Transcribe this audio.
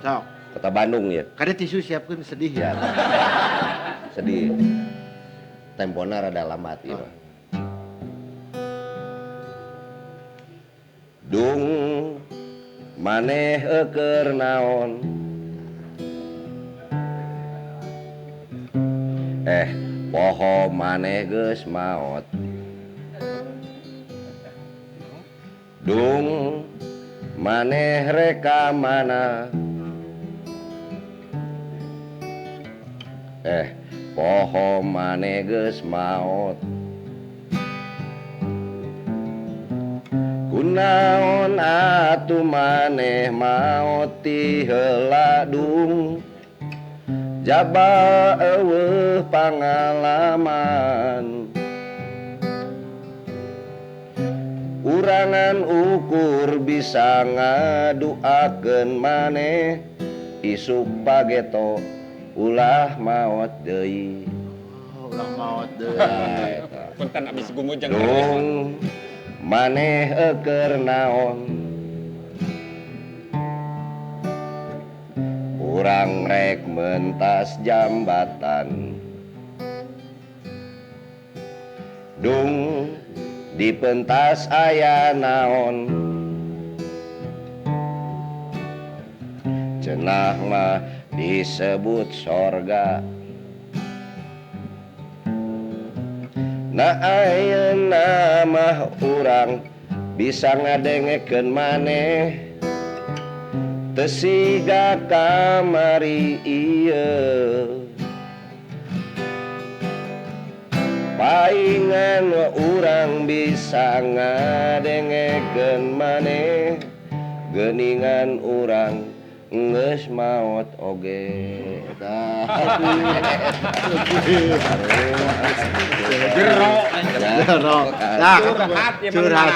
Sok. Kota Bandung ya. Kada tisu siapkeun sedih ya. Sedih. Tempona rada lambat ieu. Dung maneh keur naon? Poho maneh geus maot. Dung maneh reka mana? Poho maneh geus maot. Kunaon atuh maneh maot ti heula dung? Jaba eueuh pangalaman. Urangan ukur bisa ngaduakeun maneh isuk pageto ulah maot deui. Ulah maot deui. Punten abis gumujeng. Dung maneh keur naon? Urang rek mentas jambatan. Dung di pentas aya naon? Cenah mah disebut sorga. Na ayeuna mah urang bisa ngadengekeun maneh teu siga kamari ieu. Paingan urang bisa ngadengekeun maneh geuningan urang geus maot oge. Jero. Nah, curhat.